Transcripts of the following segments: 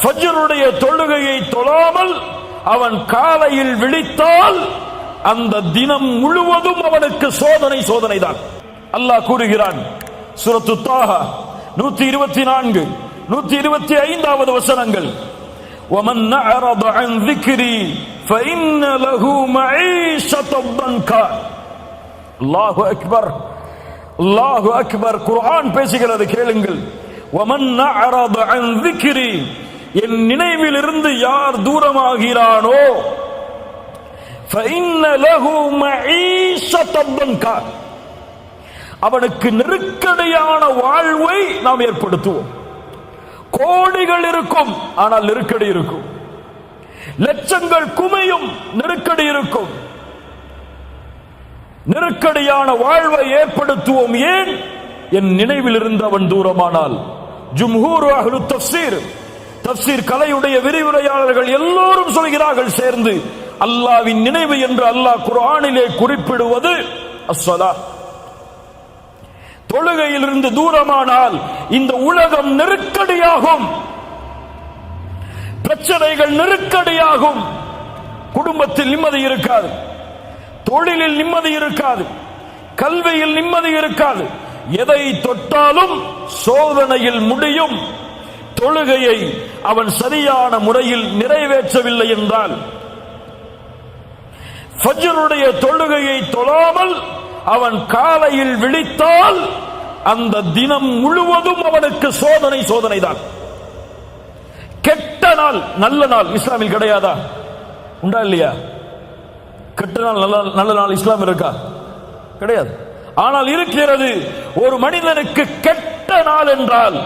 ஃபஜ்ருடைய தொழுகையை தொழாமல் அவன் காலையில் விழித்தால் அந்த தினம் முழுவதும் அவனுக்கு சோதனை தான். அல்லாஹ் கூறுகிறான் சூரத்து தாஹா 124 125வது வசனங்கள், وَمَنْ أَعْرَضَ عَنْ ذِكْرِي فَإِنَّ لَهُ مَعِيشَةً ضَنْكًا. அல்லாஹு அக்பர், அல்லாஹு அக்பர். குர்ஆன் பேசுகிறது, கேளுங்கள். وَمَنْ أَعْرَضَ عَنْ ذِكْرِي, என் நினைவில் இருந்து யார் தூரமாகிறானோ فَإِنَّ لَهُ مَعِيشَةً ضَنْكًا, அவனுக்கு நெருக்கடியான வாழ்வை நாம் ஏற்படுத்துவோம். கோடிகள் இருக்கும், ஆனால் நெருக்கடி இருக்கும். லட்சங்கள் குமையும், நெருக்கடி இருக்கும். நெருக்கடியான வாழ்வை ஏற்படுத்துவோம். ஏன்? என் நினைவில் இருந்து அவன் தூரமானால். ஜும்ஹூர் அஹ்லு தஃப்ஸீர், தஃப்ஸீர் கலையுடைய விரிவுரையாளர்கள் எல்லோரும் சொல்கிறார்கள் சேர்ந்து, அல்லாஹ்வின் நினைவு என்று அல்லாஹ் குர்ஆனிலே குறிப்பிடுவது அஸ்ஸலாத். தொழுகையிலிருந்து தூரமானால் இந்த உலகம் நெருக்கடியாகும், பிரச்சனைகள் நெருக்கடியாகும், குடும்பத்தில் நிம்மதி இருக்காது, தொழிலில் நிம்மதி இருக்காது, கல்வியில் நிம்மதி இருக்காது. எதை தொட்டாலும் சோதனையில் முடியும். தொழுகையை அவன் சரியான முறையில் நிறைவேற்றவில்லை என்றால், ஃபஜ்ருடைய தொழுகையை தொழாமல் அவன் காலையில் விழித்தால் அந்த தினம் முழுவதும் அவனுக்கு சோதனை தான். கெட்ட நாள் நல்ல நாள் இஸ்லாமில் கிடையாதா? உண்டா இல்லையா? கெட்ட நாள் நல்ல நாள் இஸ்லாம் இருக்கா? கிடையாது. ஆனால் இருக்கிறது. ஒரு மனிதனுக்கு கெட்ட நாள் என்றால்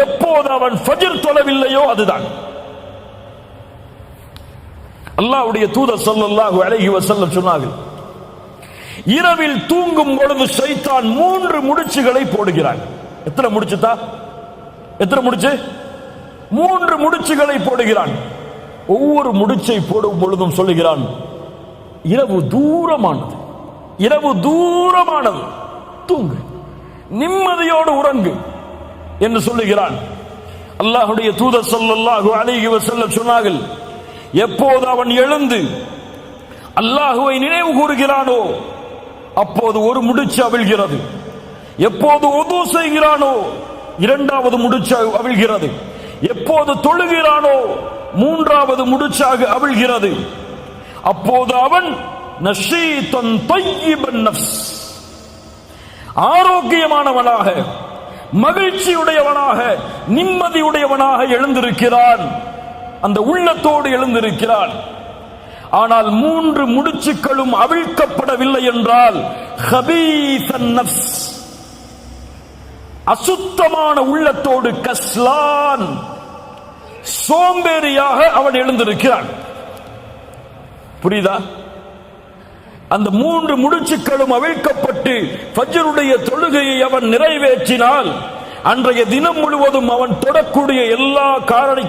எப்போது அவன் ஃபஜ்ர் தொழவில்லையோ அதுதான். அல்லாஹ்வுடைய தூதர் ஸல்லல்லாஹு அலைஹி வஸல்லம் சொன்னார்கள், இரவில் தூங்கும் பொழுது ஷைத்தான் 3 முடிச்சுகளை போடுகிறான். எத்தனை முடிச்சுதா? எத்தனை முடிச்சு? 3 முடிச்சுகளை போடுகிறான். ஒவ்வொரு முடிச்சை போடும் பொழுதும் சொல்லுகிறான், இரவு தூரமானது, இரவு தூரமானது, தூங்கு, நிம்மதியோடு உறங்கு என்று சொல்லுகிறான். அல்லாஹ்வுடைய தூதர் ஸல்லல்லாஹு அலைஹி வஸல்லம் சொன்னார்கள், எப்போது அவன் எழுந்து அல்லாஹ்வை நினைவு கூறுகிறானோ அப்போது ஒரு முடிச்சு அவிழ்கிறது. எப்போது உது செய்கிறானோ 2வது முடிச்சு அவிழ்கிறது. எப்போது தொழுகிறானோ 3வது முடிச்சாக அவிழ்கிறது. அப்போது அவன் நஷீதன் தய்யிபன் நஃப்ஸ், ஆரோக்கியமானவனாக, மகிழ்ச்சியுடையவனாக, நிம்மதியுடையவனாக எழுந்திருக்கிறான். அந்த உள்ளத்தோடு எழுந்திருக்கிறான். ஆனால் 3 முடிச்சுக்களும் அவிழ்க்கப்படவில்லை என்றால் ஹபீஸன் நஃப்ஸ், அசுத்தமான உள்ளத்தோடு, கஸ்லான், சோம்பேறியாக அவன் எழுந்திருக்கிறான். புரியுதா? அந்த 3 முடிச்சுக்களும் அவிழ்க்கப்பட்டு ஃபஜ்ருடைய தொழுகையை அவன் நிறைவேற்றினால் அன்றைய தினம் முழுவதும் அவன் தொடக்கூடிய எல்லா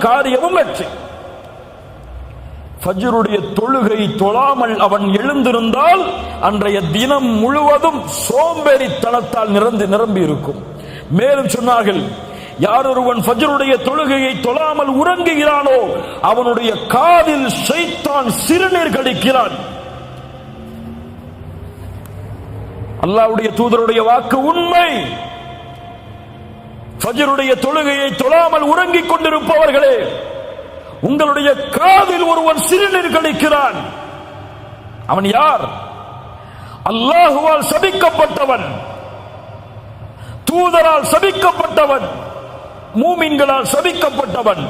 காரியமும் வெற்றி. ஃபஜ்ருடைய தொழுகை தொழாமல் அவன் எழுந்திருந்தால் அன்றைய தினம் முழுவதும் சோம்பேறித்தனத்தால் நிரம்பி இருக்கும். மேலும் சொன்னார்கள், யார் ஒருவன் ஃபஜ்ருடைய தொழுகையை தொழாமல் உறங்குகிறானோ அவனுடைய காதில் ஷைத்தான் சிறுநீர் கடிக்கிறான். அல்லாஹ்வுடைய தூதருடைய வாக்கு உண்மை. ஃபஜ்ருடைய தொழுகையை தொழாமல் உறங்கிக் கொண்டிருப்பவர்களே, உங்களுடைய காதில் ஒருவன் சிறுநீர் கழிக்கிறான். அவன் யார்? அல்லாஹுவால் சபிக்கப்பட்டவன், தூதரால் சபிக்கப்பட்டவன், மூமின்களால் சபிக்கப்பட்டவன்.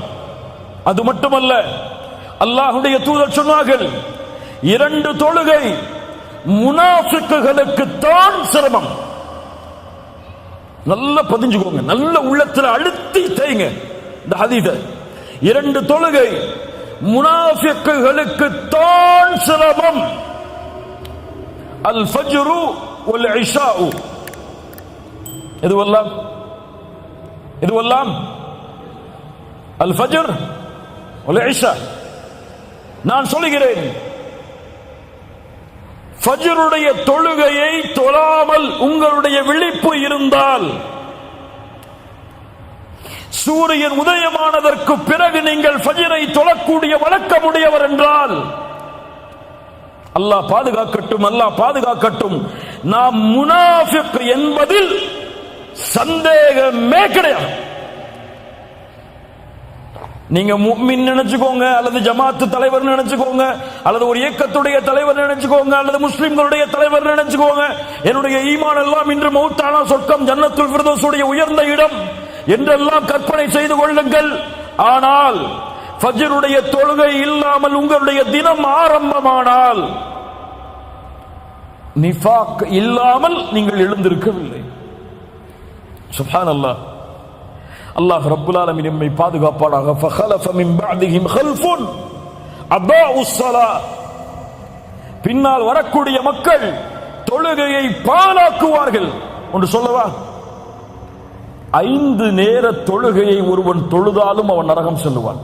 அது மட்டுமல்ல, அல்லாஹ்வுடைய தூதர் சொன்னார்கள், 2 தொழுகை முனாஃபிக்குகளுக்கு தான் சிரமம். நல்ல பதிஞ்சுக்கோங்க, நல்ல உள்ளத்தில் அழுத்தி தேய்ங்க இந்த ஹதீஸை. 2 தொழுகை முனாஃபிக்குகளுக்கு தான் சிரமம். அல் ஃபஜ்ரு வல் இஷாஉ, இதுவெல்லாம் அல் ஃபஜ்ர் வல் இஷா. நான் சொல்கிறேன், ஃபஜ்ருடைய தொழுகையை தொழாமல் உங்களுடைய விழிப்பு இருந்தால், சூரியன் உதயமானதற்கு பிறகு நீங்கள் வாழக்கூடிய வழக்கமுடையவர் என்றால் அல்லாஹ் பாதுகாக்கட்டும், அல்லாஹ் பாதுகாக்கட்டும். நாம் முனாஃபிக் என்பதில் சந்தேகமே கிடையாது. நீங்க முஃமின் நினைச்சுக்கோங்க, அல்லது ஜமாத்து தலைவர் நினைச்சுக்கோங்க, அல்லது ஒரு இயக்கத்துடைய தலைவர் நினைச்சுக்கோங்க, அல்லது முஸ்லிம்களுடைய தலைவர் நினைச்சுக்கோங்க. என்னுடைய ஈமான் எல்லாம் இன்று மௌத்தானா சொர்க்கம் ஜன்னத்துல் ஃபிர்தௌஸுடைய உயர்ந்த இடம் என்றெல்லாம் கற்பனை செய்து கொள்ளுங்கள். ஆனால் ஃபஜ்ருடைய தொழுகை இல்லாமல் உங்களுடைய தினம் ஆரம்பமானால் நிஃபாக் இல்லாமல் நீங்கள் எழுந்திருக்கவில்லை. சுப்ஹானல்லாஹ். அல்லாஹ் ரப்புல் ஆலமீன் நம்மை பாதுகாப்பானாக. ஃபഖலஃப மின் பஅதிஹிம் கல்ஃபுன் அதாஉஸ் ஸலாத். பின்னால் வரக்கூடிய மக்கள் தொழுகையை பாழாக்குவார்கள். ஒன்று சொல்லவா, 5 நேர தொழுகையை ஒருவன் தொழுதாலும் அவன் நரகம் செல்லுவான்.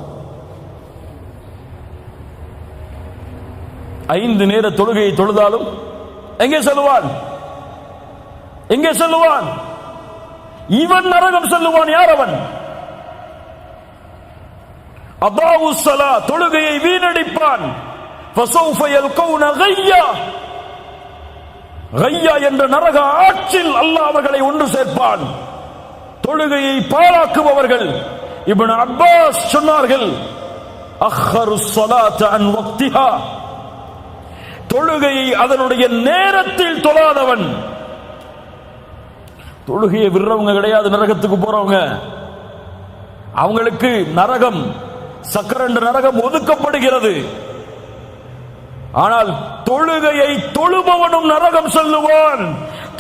5 நேர தொழுகையை தொழுதாலும் எங்கே செல்லுவான்? எங்கே செல்லுவான்? இவன் நரகம் செல்லுவான். யார் அவன்? அதாஉஸ் ஸலாத், தொழுகையை வீணடிப்பான். ஃபஸௌஃப யல்கௌன கய்யா, கய்யா என்ற நரக ஆற்றில் அல்லாஹ் அவர்களை ஒன்று சேர்ப்பான். தொழுகையை பாழாக்குபவர்கள். இப்னு அப்பாஸ் சொன்னார்கள், அக்ஹருஸ் ஸலாத அன் வக்திஹா, தொழுகையை அதனுடைய நேரத்தில் தொழாதவன். தொழுகையை விடுறவங்க கிடையாது நரகத்துக்கு போறவங்க. அவங்களுக்கு நரகம், சக்கரண்டு நரகம் ஒதுக்கப்படுகிறது. ஆனால் தொழுகையை தொழுபவனும் நரகம் செல்லுவான்.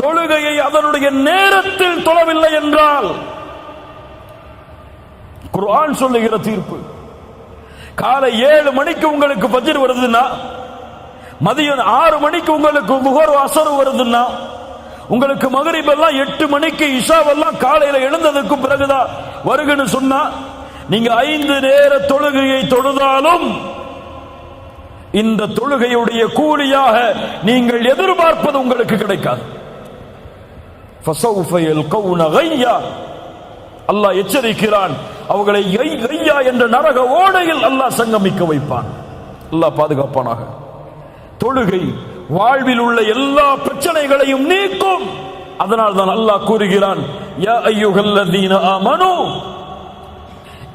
தொழுகையை அதனுடைய நேரத்தில் தொழவில்லை என்றால் குர்ஆன் சொல்லுகிற தீர்ப்பு. காலை 7 மணிக்கு உங்களுக்கு ஃபஜ்ர் வருதுன்னா, மதியம் 6 மணிக்கு உங்களுக்கு லுஹர் அஸ்ர் வருதுன்னா, உங்களுக்கு மக்ரிப் எல்லாம் 8 மணிக்கு, இஷாவெல்லாம் காலையில எழுந்ததுக்கு பிறகுதான் வருகன்னு சொன்னா, நீங்க 5 நேர தொழுகையை தொழுதாலும் இந்த தொழுகையுடைய கூலியாக நீங்கள் எதிர்பார்ப்பது உங்களுக்கு கிடைக்காது. ஃபஸௌஃப யல்கௌன கய்யா, அல்லாஹ் எச்சரிக்கிறான். அவர்களை கய்யா என்ற நரக ஓடையில் அல்லாஹ் சங்கமிக்க வைப்பான். அல்லாஹ் பாதுகாப்பானாக. தொழுகை வாழ்வில் உள்ள எல்லா பிரச்சனைகளையும் நீக்கும். அதனால் தான் அல்லாஹ் கூறுகிறான், யா அய்யுஹல்லதீன ஆமனூ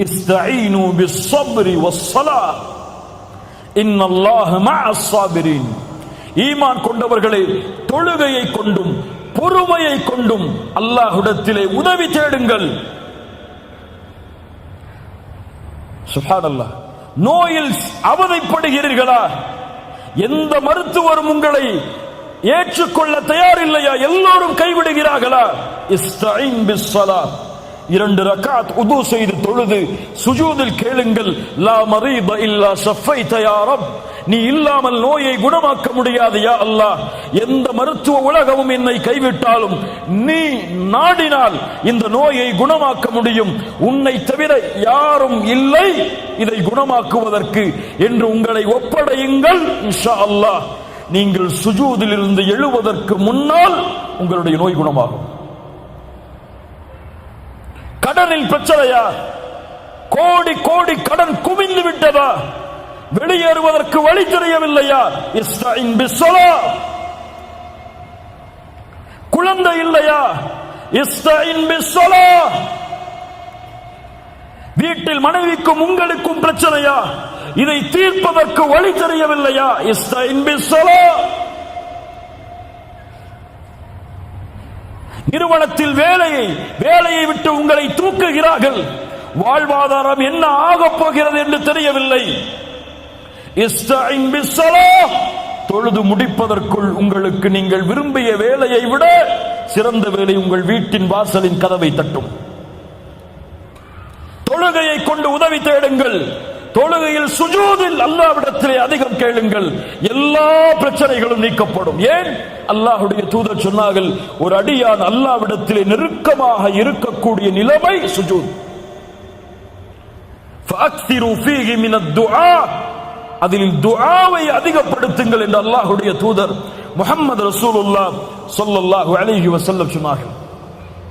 இஸ்தஈனு பிஸ்ஸப்ரி வஸ்ஸலாத் இன்னல்லாஹ மஅஸ் ஸாபிரீன். ஈமான் கொண்டவர்களே, தொழுகையை கொண்டும் பொறுமையை கொண்டும் அல்லாஹ்விடத்திலே உதவி தேடுங்கள். சுப்ஹானல்லாஹ். நோயில் அவதைப்படுகிறீர்களா? எந்த மருத்துவரும் உங்களை ஏற்றுக்கொள்ள தயாரில்லையா? எல்லோரும் கைவிடுகிறார்களா? இஸ்தஈன் பிஸ்ஸலாத், 2 ரக்அத் உது செய்து தொழுது சுஜூதில் கேளுங்கள், லா மரீத இல்லா ஷஃபைத யா ரப், நீ இல்லாமல் நோயை குணமாக்க முடியாது யா அல்லாஹ். எந்த மருத்துவ உலகமும் என்னை கைவிட்டாலும் நீ நாடினால் இந்த நோயை குணமாக்க முடியும். உன்னை தவிர யாரும் இல்லை இதை குணமாக்குவதற்கு என்று உங்களை ஒப்படையுங்கள். இன்ஷா அல்லாஹ் நீங்கள் சுஜூதில் இருந்து எழுவதற்கு முன்னால் உங்களுடைய நோய் குணமாகும். கடனில் பிரச்சனையா? கோடி கோடி கடன் குவிந்து விட்டதா? வெளியேறுவதற்கு வழி தெரியவில்லையா? இஸ்தஈன் பிஸ்ஸலாத். குழந்தை இல்லையா? இஸ்தஈன் பிஸ்ஸலாத். வீட்டில் மனைவிக்கும் உங்களுக்கும் பிரச்சனையா? இதை தீர்ப்பதற்கு வழி தெரியவில்லையா? இஸ்தஈன் பிஸ்ஸலாத். நிறுவனத்தில் வேலையை விட்டு உங்களை தூக்குகிறார்கள். வாழ்வாதாரம் என்ன ஆகப் போகிறது என்று தெரியவில்லை. இஸ்தஈன் பிஸ்ஸலாத். தொழுது முடிப்பதற்குள் உங்களுக்கு நீங்கள் விரும்பிய வேலையை விட சிறந்த வேலை உங்கள் வீட்டின் வாசலின் கதவை தட்டும். தொழுகையை கொண்டு உதவி தேடுங்கள். தொழுகையில் சுஜூதில் அல்லாஹ்விடத்திலே அதிகம் கேளுங்கள். எல்லா பிரச்சனைகளும் நீக்கப்படும். ஏன்? அல்லாஹ்வுடைய தூதர் சொன்னார்கள், ஒரு அடியான் அல்லாஹ்விடத்திலே நெருக்கமாக இருக்கக்கூடிய நிலைமை சுஜூத். ஃபஅக்திரு ஃபீஹி மினத் துஆ, அதில் துஆவை அதிகப்படுத்துங்கள் என்று அல்லாஹ்வுடைய தூதர் முஹம்மது ரசூலுல்லாஹ் ஸல்லல்லாஹு அலைஹி வஸல்லம் சொன்னார்கள்.